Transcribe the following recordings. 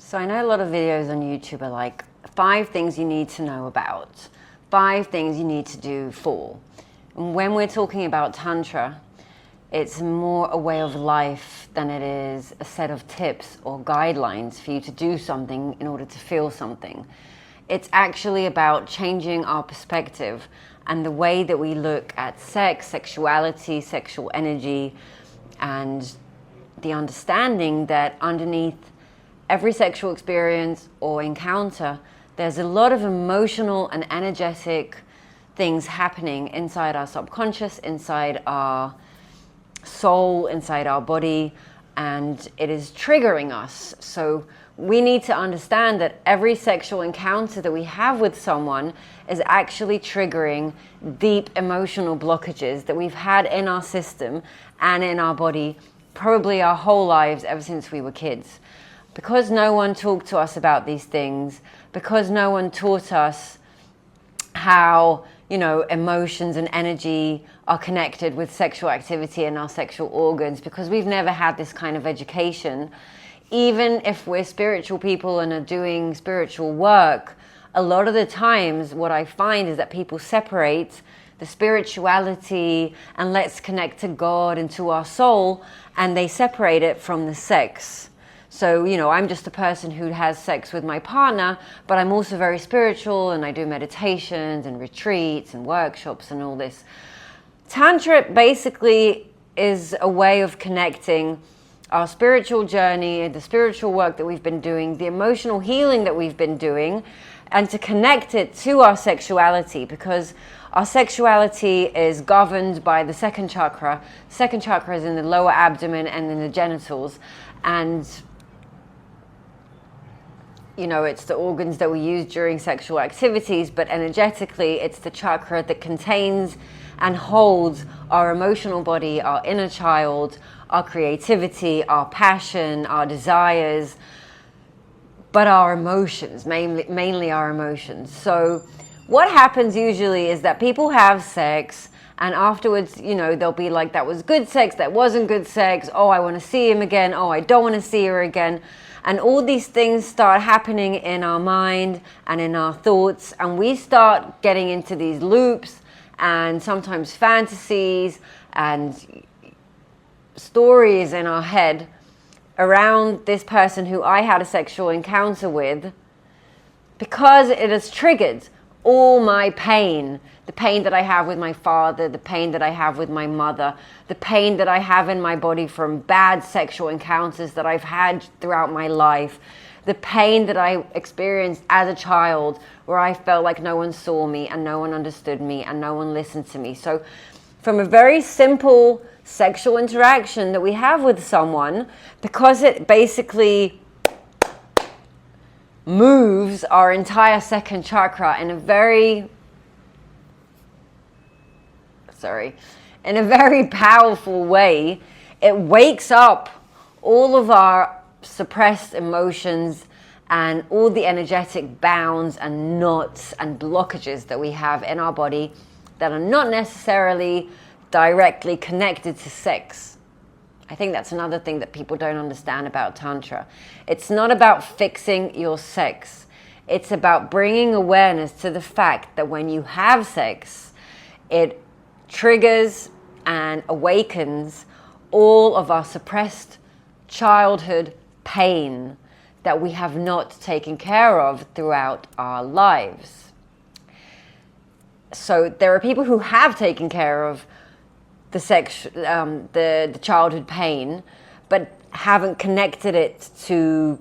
So I know a lot of videos on YouTube are like 5 things you need to know about, 5 things you need to do for. And when we're talking about Tantra, it's more a way of life than it is a set of tips or guidelines for you to do something in order to feel something. It's actually about changing our perspective and the way that we look at sex, sexuality, sexual energy, and the understanding that underneath every sexual experience or encounter, there's a lot of emotional and energetic things happening inside our subconscious, inside our soul, inside our body, and it is triggering us. So we need to understand that every sexual encounter that we have with someone is actually triggering deep emotional blockages that we've had in our system and in our body probably our whole lives ever since we were kids. Because no one talked to us about these things, because no one taught us how, emotions and energy are connected with sexual activity and our sexual organs, because we've never had this kind of education. Even if we're spiritual people and are doing spiritual work, a lot of the times what I find is that people separate the spirituality and let's connect to God and to our soul, and they separate it from the sex. So, I'm just a person who has sex with my partner, but I'm also very spiritual and I do meditations and retreats and workshops and all this. Tantra basically is a way of connecting our spiritual journey, the spiritual work that we've been doing, the emotional healing that we've been doing, and to connect it to our sexuality, because our sexuality is governed by the second chakra. Second chakra is in the lower abdomen and in the genitals, and it's the organs that we use during sexual activities, but energetically, it's the chakra that contains and holds our emotional body, our inner child, our creativity, our passion, our desires, but our emotions, mainly our emotions. So what happens usually is that people have sex, and afterwards, they'll be like, that was good sex, that wasn't good sex, oh, I want to see him again, oh, I don't want to see her again. And all these things start happening in our mind and in our thoughts, and we start getting into these loops and sometimes fantasies and stories in our head around this person who I had a sexual encounter with, because it has triggered all my pain, the pain that I have with my father, the pain that I have with my mother, the pain that I have in my body from bad sexual encounters that I've had throughout my life, the pain that I experienced as a child where I felt like no one saw me and no one understood me and no one listened to me. So from a very simple sexual interaction that we have with someone, because it basically moves our entire second chakra in a very powerful way, it wakes up all of our suppressed emotions and all the energetic bounds and knots and blockages that we have in our body that are not necessarily directly connected to sex. I think that's another thing that people don't understand about Tantra. It's not about fixing your sex. It's about bringing awareness to the fact that when you have sex, it triggers and awakens all of our suppressed childhood pain that we have not taken care of throughout our lives. So there are people who have taken care of the childhood pain, but haven't connected it to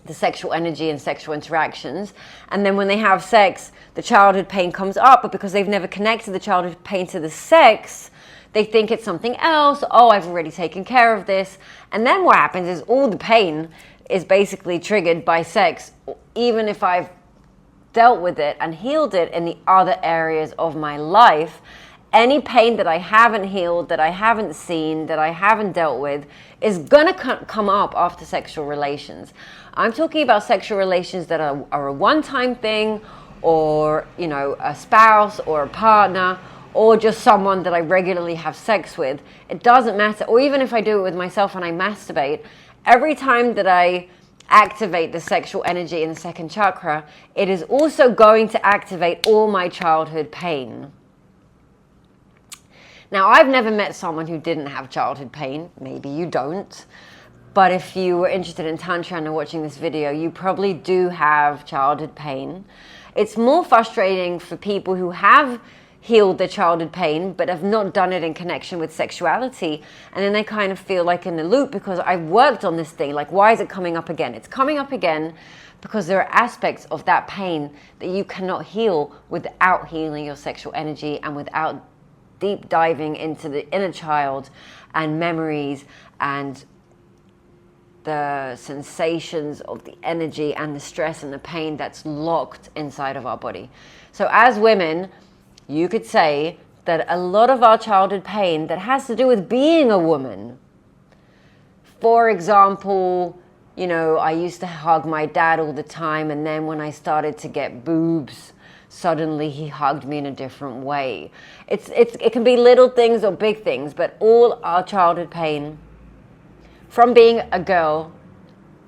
the sexual energy and sexual interactions. And then when they have sex, the childhood pain comes up, but because they've never connected the childhood pain to the sex, they think it's something else. Oh, I've already taken care of this. And then what happens is all the pain is basically triggered by sex, even if I've dealt with it and healed it in the other areas of my life. Any pain that I haven't healed, that I haven't seen, that I haven't dealt with is gonna come up after sexual relations. I'm talking about sexual relations that are a one-time thing, or a spouse or a partner, or just someone that I regularly have sex with. It doesn't matter. Or even if I do it with myself and I masturbate, every time that I activate the sexual energy in the second chakra, it is also going to activate all my childhood pain. Now, I've never met someone who didn't have childhood pain. Maybe you don't. But if you were interested in Tantra and are watching this video, you probably do have childhood pain. It's more frustrating for people who have healed their childhood pain but have not done it in connection with sexuality, and then they kind of feel like in the loop because I've worked on this thing. Like, why is it coming up again? It's coming up again because there are aspects of that pain that you cannot heal without healing your sexual energy and without deep diving into the inner child and memories and the sensations of the energy and the stress and the pain that's locked inside of our body. So as women, you could say that a lot of our childhood pain that has to do with being a woman. For example, you know, I used to hug my dad all the time, and then when I started to get boobs, suddenly he hugged me in a different way. It can be little things or big things, but all our childhood pain from being a girl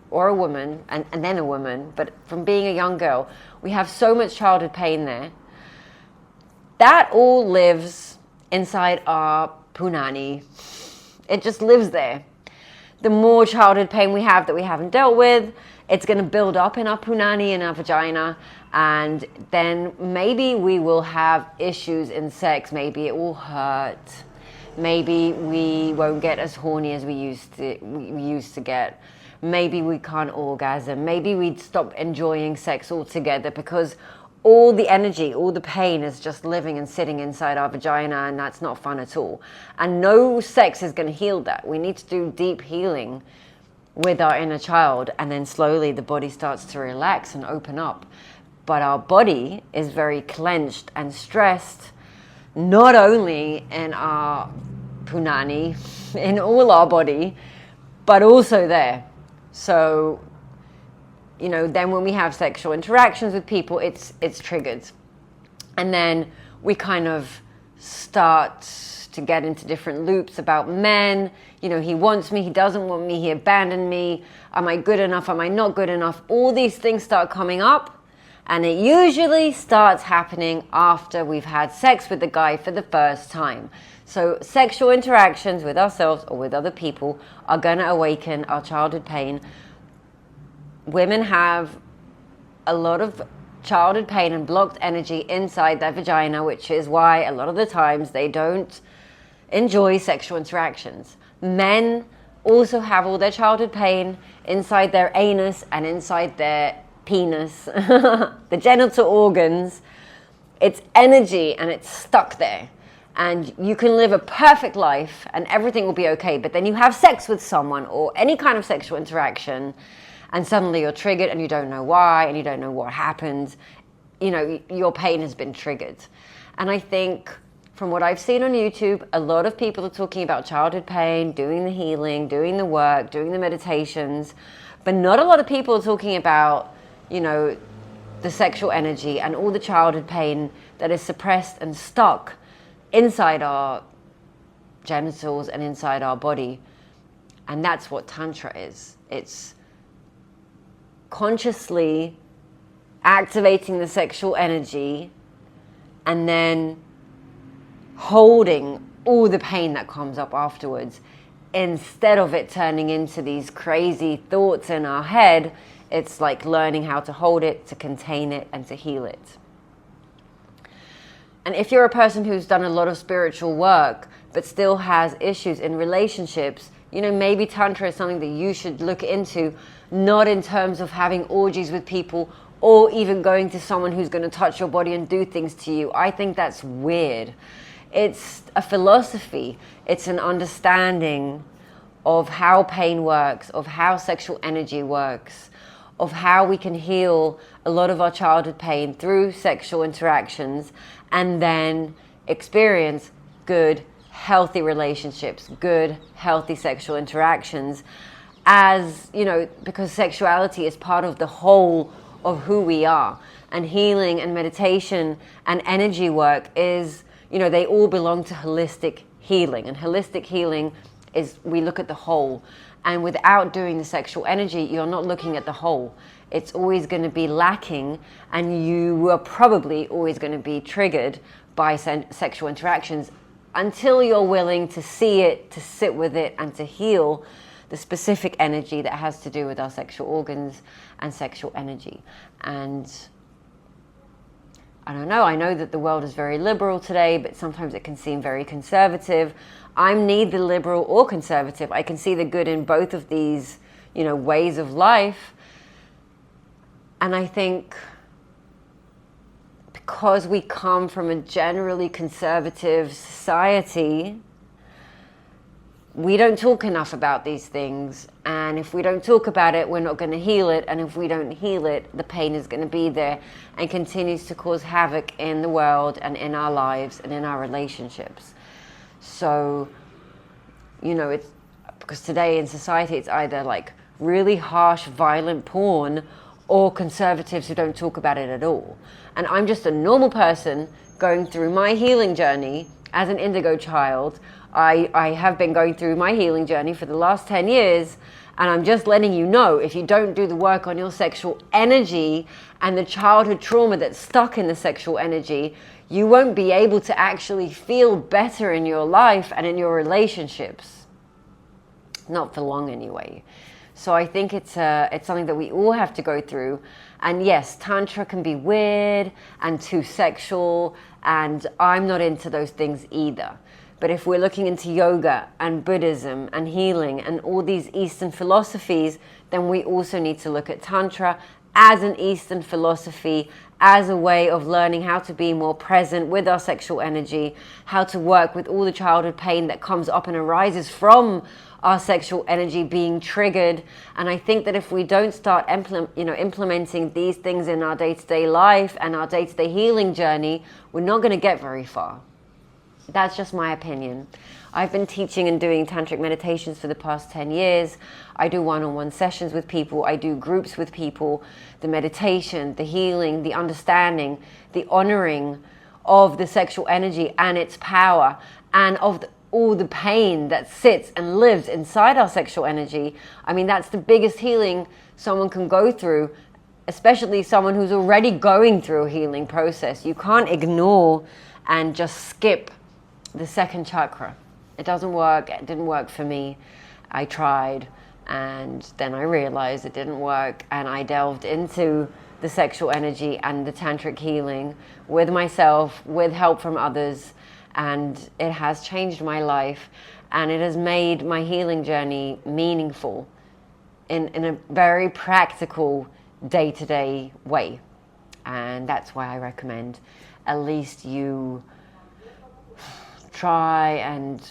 or a woman, and then a woman, but from being a young girl, we have so much childhood pain there. That all lives inside our punani. It just lives there. The more childhood pain we have that we haven't dealt with, it's going to build up in our punani, in our vagina, and then maybe we will have issues in sex. Maybe it will hurt. Maybe we won't get as horny as we used to get. Maybe we can't orgasm. Maybe we'd stop enjoying sex altogether because all the energy, all the pain is just living and sitting inside our vagina, and that's not fun at all. And no sex is going to heal that. We need to do deep healing with our inner child, and then slowly the body starts to relax and open up. But our body is very clenched and stressed, not only in our punani, in all our body, but also there. So, you know, then when we have sexual interactions with people, it's triggered. And then we kind of start to get into different loops about men. You know, he wants me, he doesn't want me, he abandoned me. Am I good enough? Am I not good enough? All these things start coming up. And it usually starts happening after we've had sex with the guy for the first time. So sexual interactions with ourselves or with other people are going to awaken our childhood pain. Women have a lot of childhood pain and blocked energy inside their vagina, which is why a lot of the times they don't enjoy sexual interactions. Men also have all their childhood pain inside their anus and inside their penis, the genital organs. It's energy and it's stuck there. And you can live a perfect life and everything will be okay, but then you have sex with someone or any kind of sexual interaction, and suddenly you're triggered and you don't know why and you don't know what happened. You know, your pain has been triggered. And I think from what I've seen on YouTube, a lot of people are talking about childhood pain, doing the healing, doing the work, doing the meditations, but not a lot of people are talking about, you know, the sexual energy and all the childhood pain that is suppressed and stuck inside our genitals and inside our body. And that's what Tantra is. It's consciously activating the sexual energy and then holding all the pain that comes up afterwards, instead of it turning into these crazy thoughts in our head. It's like learning how to hold it, to contain it, and to heal it. And if you're a person who's done a lot of spiritual work but still has issues in relationships, you know, maybe Tantra is something that you should look into, not in terms of having orgies with people or even going to someone who's going to touch your body and do things to you. I think that's weird. It's a philosophy. It's an understanding of how pain works, of how sexual energy works, of how we can heal a lot of our childhood pain through sexual interactions and then experience good, healthy relationships, good, healthy sexual interactions, as, you know, because sexuality is part of the whole of who we are. And healing and meditation and energy work is, you know, they all belong to holistic healing. And holistic healing is we look at the whole. And without doing the sexual energy, you're not looking at the whole. It's always going to be lacking, and you are probably always going to be triggered by sexual interactions until you're willing to see it, to sit with it, and to heal the specific energy that has to do with our sexual organs and sexual energy. And I don't know, I know that the world is very liberal today, but sometimes it can seem very conservative. I'm neither liberal or conservative. I can see the good in both of these, ways of life. And I think because we come from a generally conservative society, we don't talk enough about these things. And if we don't talk about it, we're not going to heal it. And if we don't heal it, the pain is going to be there and continues to cause havoc in the world and in our lives and in our relationships. So, it's because today in society, it's either like really harsh, violent porn or conservatives who don't talk about it at all. And I'm just a normal person going through my healing journey as an indigo child. I have been going through my healing journey for the last 10 years, and I'm just letting you know, if you don't do the work on your sexual energy and the childhood trauma that's stuck in the sexual energy, you won't be able to actually feel better in your life and in your relationships. Not for long anyway. So I think it's something that we all have to go through. And yes, Tantra can be weird and too sexual, and I'm not into those things either. But if we're looking into yoga and Buddhism and healing and all these Eastern philosophies, then we also need to look at Tantra as an Eastern philosophy, as a way of learning how to be more present with our sexual energy, how to work with all the childhood pain that comes up and arises from our sexual energy being triggered. And I think that if we don't start implementing these things in our day-to-day life and our day-to-day healing journey, we're not going to get very far. That's just my opinion. I've been teaching and doing tantric meditations for the past 10 years. I do one-on-one sessions with people. I do groups with people. The meditation, the healing, the understanding, the honoring of the sexual energy and its power, and of all the pain that sits and lives inside our sexual energy. I mean, that's the biggest healing someone can go through, especially someone who's already going through a healing process. You can't ignore and just skip the second chakra. It doesn't work. It didn't work for me. I tried, and then I realized it didn't work, and I delved into the sexual energy and the tantric healing with myself, with help from others, and it has changed my life, and it has made my healing journey meaningful in a very practical, day-to-day way. And that's why I recommend at least you try and,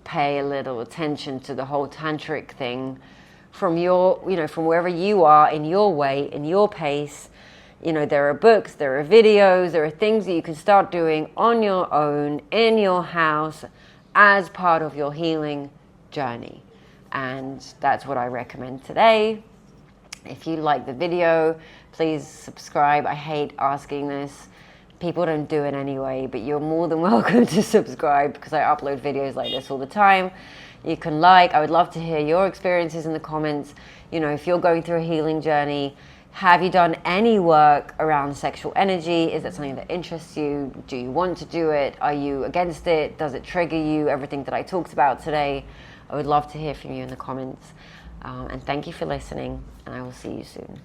pay a little attention to the whole tantric thing from from wherever you are, in your way, in your pace. There are books, there are videos, there are things that you can start doing on your own, in your house, as part of your healing journey. And that's what I recommend today. If you like the video, please subscribe. I hate asking this. People don't do it anyway, but you're more than welcome to subscribe because I upload videos like this all the time. You can I would love to hear your experiences in the comments. If you're going through a healing journey, have you done any work around sexual energy? Is that something that interests you? Do you want to do it? Are you against it? Does it trigger you? Everything that I talked about today. I would love to hear from you in the comments. And thank you for listening, and I will see you soon.